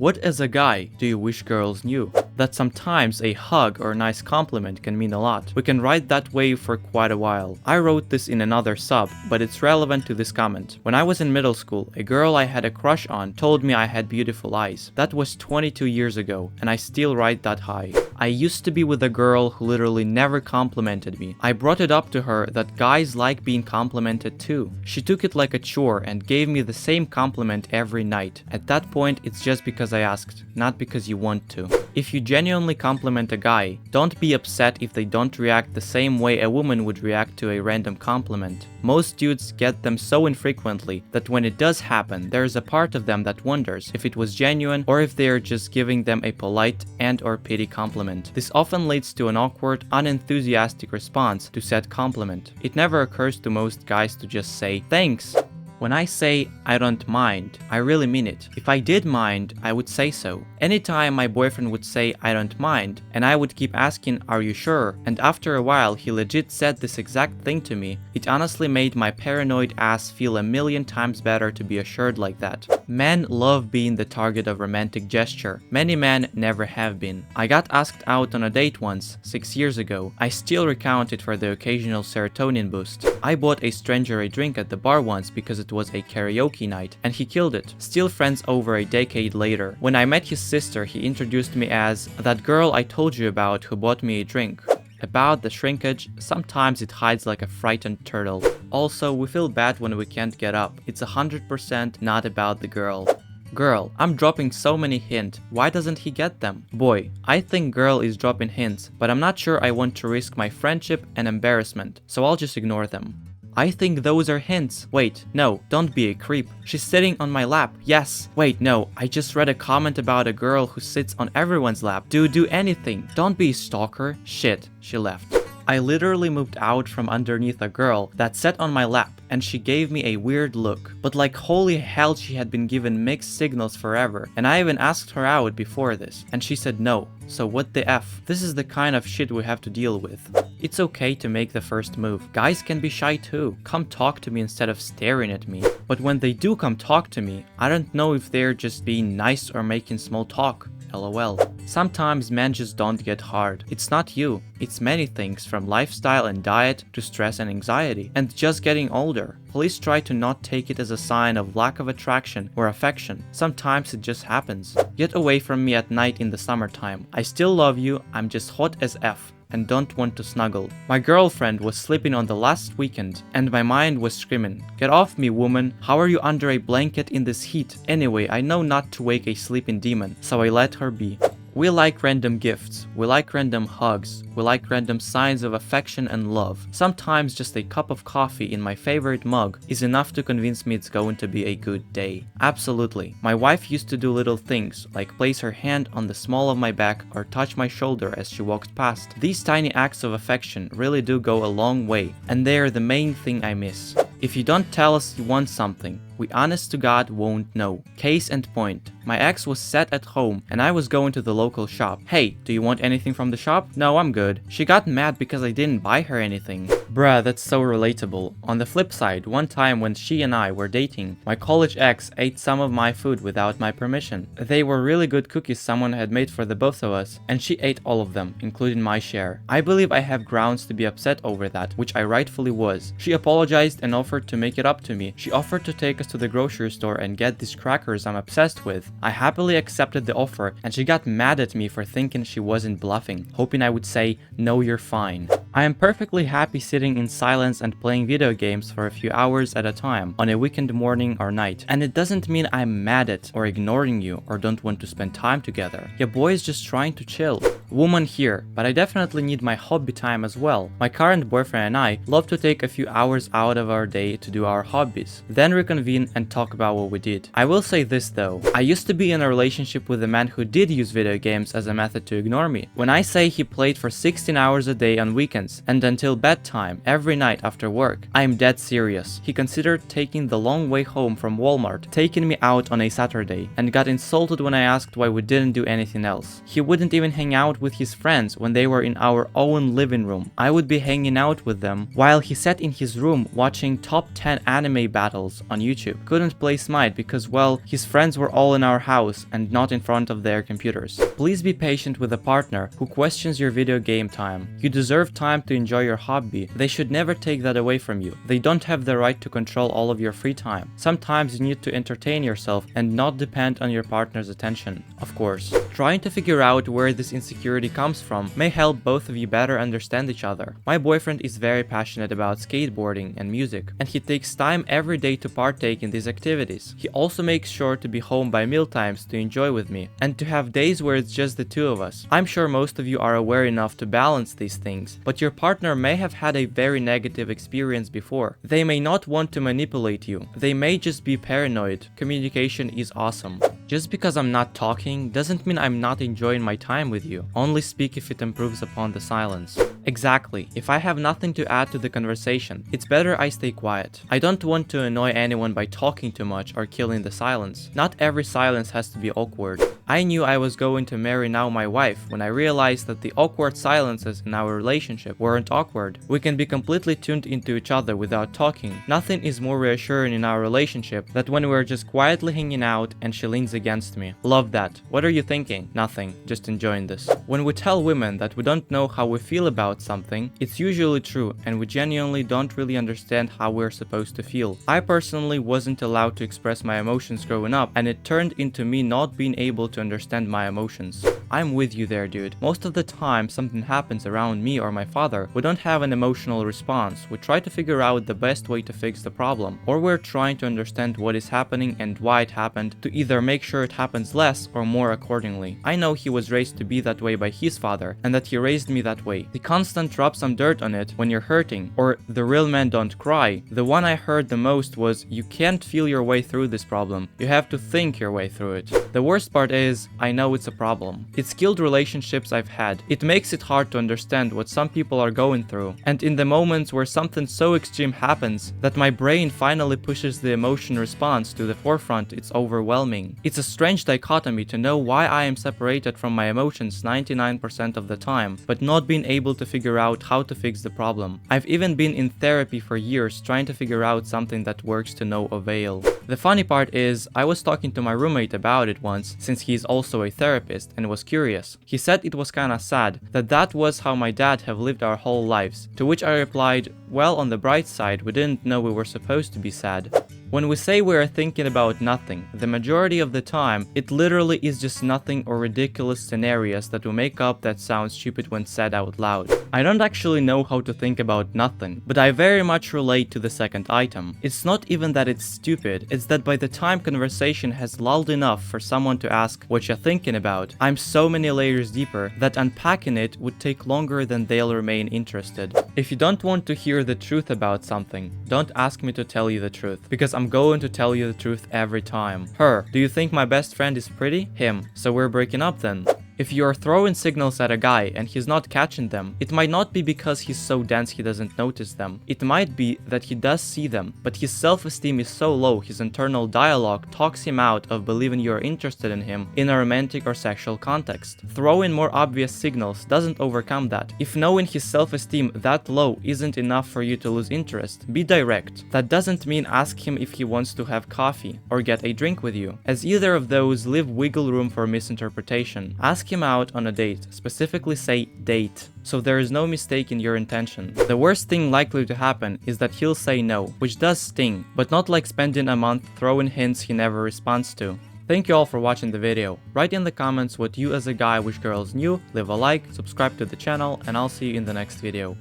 What as a guy do you wish girls knew? That sometimes a hug or a nice compliment can mean a lot. We can ride that wave for quite a while. I wrote this in another sub, but it's relevant to this comment. When I was in middle school, a girl I had a crush on told me I had beautiful eyes. That was 22 years ago, and I still ride that high. I used to be with a girl who literally never complimented me. I brought it up to her that guys like being complimented too. She took it like a chore and gave me the same compliment every night. At that point, it's just because I asked, not because you want to. If you genuinely compliment a guy, don't be upset if they don't react the same way a woman would react to a random compliment. Most dudes get them so infrequently that when it does happen, there is a part of them that wonders if it was genuine or if they are just giving them a polite and/or pity compliment. This often leads to an awkward, unenthusiastic response to said compliment. It never occurs to most guys to just say, "Thanks." When I say I don't mind, I really mean it. If I did mind, I would say so. Anytime my boyfriend would say I don't mind, and I would keep asking are you sure, and after a while he legit said this exact thing to me, it honestly made my paranoid ass feel a million times better to be assured like that. Men love being the target of romantic gesture. Many men never have been. I got asked out on a date once, 6 years ago. I still recount it for the occasional serotonin boost. I bought a stranger a drink at the bar once because it was a karaoke night, and he killed it. Still friends over a decade later. When I met his sister, he introduced me as that girl I told you about who bought me a drink. About the shrinkage, sometimes it hides like a frightened turtle. Also, we feel bad when we can't get up. It's 100% not about the girl. Girl, I'm dropping so many hints, why doesn't he get them? Boy, I think girl is dropping hints, but I'm not sure I want to risk my friendship and embarrassment, so I'll just ignore them. I think those are hints. Wait, no, don't be a creep. She's sitting on my lap. Yes. Wait, no, I just read a comment about a girl who sits on everyone's lap. Dude, do anything. Don't be a stalker. Shit, she left. I literally moved out from underneath a girl that sat on my lap, and she gave me a weird look. But like holy hell, she had been given mixed signals forever, and I even asked her out before this, and she said no. So what the F? This is the kind of shit we have to deal with. It's okay to make the first move. Guys can be shy too. Come talk to me instead of staring at me. But when they do come talk to me, I don't know if they're just being nice or making small talk. LOL. Sometimes men just don't get hard. It's not you. It's many things, from lifestyle and diet to stress and anxiety, and just getting older. Please try to not take it as a sign of lack of attraction or affection. Sometimes it just happens. Get away from me at night in the summertime. I still love you, I'm just hot as F and don't want to snuggle. My girlfriend was sleeping on the last weekend, and my mind was screaming, "Get off me, woman! How are you under a blanket in this heat? Anyway, I know not to wake a sleeping demon, so I let her be." We like random gifts, we like random hugs, we like random signs of affection and love. Sometimes just a cup of coffee in my favorite mug is enough to convince me it's going to be a good day. Absolutely. My wife used to do little things, like place her hand on the small of my back or touch my shoulder as she walked past. These tiny acts of affection really do go a long way, and they are the main thing I miss. If you don't tell us you want something, we honest to God won't know. Case in point. My ex was sat at home and I was going to the local shop. "Hey, do you want anything from the shop?" "No, I'm good." She got mad because I didn't buy her anything. Bruh, that's so relatable. On the flip side, one time when she and I were dating, my college ex ate some of my food without my permission. They were really good cookies someone had made for the both of us, and she ate all of them, including my share. I believe I have grounds to be upset over that, which I rightfully was. She apologized and offered to make it up to me. She offered to take us to the grocery store and get these crackers I'm obsessed with. I happily accepted the offer, and she got mad at me for thinking she wasn't bluffing, hoping I would say, "No, you're fine." I am perfectly happy sitting in silence and playing video games for a few hours at a time on a weekend morning or night, and it doesn't mean I'm mad at or ignoring you or don't want to spend time together. Your boy is just trying to chill. Woman here, but I definitely need my hobby time as well. My current boyfriend and I love to take a few hours out of our day to do our hobbies, then reconvene and talk about what we did. I will say this though, I used to be in a relationship with a man who did use video games as a method to ignore me. When I say he played for 16 hours a day on weekends, weekends, and until bedtime every night after work. I am dead serious. He considered taking the long way home from Walmart, taking me out on a Saturday, and got insulted when I asked why we didn't do anything else. He wouldn't even hang out with his friends when they were in our own living room. I would be hanging out with them while he sat in his room watching top 10 anime battles on YouTube. Couldn't play Smite because, well, his friends were all in our house and not in front of their computers. Please be patient with a partner who questions your video game time. You deserve time to enjoy your hobby. They should never take that away from you. They don't have the right to control all of your free time. Sometimes you need to entertain yourself and not depend on your partner's attention. Of course, trying to figure out where this insecurity comes from may help both of you better understand each other. My boyfriend is very passionate about skateboarding and music, and he takes time every day to partake in these activities. He also makes sure to be home by mealtimes to enjoy with me, and to have days where it's just the two of us. I'm sure most of you are aware enough to balance these things, but your partner may have had a very negative experience before. They may not want to manipulate you. They may just be paranoid. Communication is awesome. Just because I'm not talking doesn't mean I'm not enjoying my time with you. Only speak if it improves upon the silence. Exactly. If I have nothing to add to the conversation, it's better I stay quiet. I don't want to annoy anyone by talking too much or killing the silence. Not every silence has to be awkward. I knew I was going to marry now my wife when I realized that the awkward silences in our relationship weren't awkward. We can be completely tuned into each other without talking. Nothing is more reassuring in our relationship than when we're just quietly hanging out and she leans against me. Love that. What are you thinking? Nothing. Just enjoying this. When we tell women that we don't know how we feel about something, it's usually true and we genuinely don't really understand how we're supposed to feel. I personally wasn't allowed to express my emotions growing up, and it turned into me not being able to understand my emotions. I'm with you there, dude. Most of the time something happens around me or my father, we don't have an emotional response. We try to figure out the best way to fix the problem, or we're trying to understand what is happening and why it happened to either make sure it happens less or more accordingly. I know he was raised to be that way by his father, and that he raised me that way. The constant "drop some dirt on it when you're hurting," or "the real men don't cry." The one I heard the most was, "You can't feel your way through this problem. You have to think your way through it." The worst part is, I know it's a problem. It's killed relationships I've had. It makes it hard to understand what some people are going through, and in the moments where something so extreme happens that my brain finally pushes the emotion response to the forefront, it's overwhelming. It's a strange dichotomy to know why I am separated from my emotions 99% of the time, but not being able to figure out how to fix the problem. I've even been in therapy for years trying to figure out something that works to no avail. The funny part is, I was talking to my roommate about it once, since he's also a therapist, and was curious. He said it was kinda sad, that was how my dad have lived our whole lives, to which I replied, well, on the bright side, we didn't know we were supposed to be sad. When we say we are thinking about nothing, the majority of the time, it literally is just nothing or ridiculous scenarios that we make up that sound stupid when said out loud. I don't actually know how to think about nothing, but I very much relate to the second item. It's not even that it's stupid, it's that by the time conversation has lulled enough for someone to ask what you're thinking about, I'm so many layers deeper that unpacking it would take longer than they'll remain interested. If you don't want to hear the truth about something, don't ask me to tell you the truth, because I'm going to tell you the truth every time. Her, do you think my best friend is pretty? Him, so we're breaking up then. If you're throwing signals at a guy and he's not catching them, it might not be because he's so dense he doesn't notice them. It might be that he does see them, but his self-esteem is so low his internal dialogue talks him out of believing you're interested in him in a romantic or sexual context. Throwing more obvious signals doesn't overcome that. If knowing his self-esteem that low isn't enough for you to lose interest, be direct. That doesn't mean ask him if he wants to have coffee or get a drink with you, as either of those leave wiggle room for misinterpretation. Ask him out on a date, specifically say date, so there is no mistake in your intention. The worst thing likely to happen is that he'll say no, which does sting, but not like spending a month throwing hints he never responds to. Thank you all for watching the video. Write in the comments what you as a guy wish girls knew, leave a like, subscribe to the channel, and I'll see you in the next video.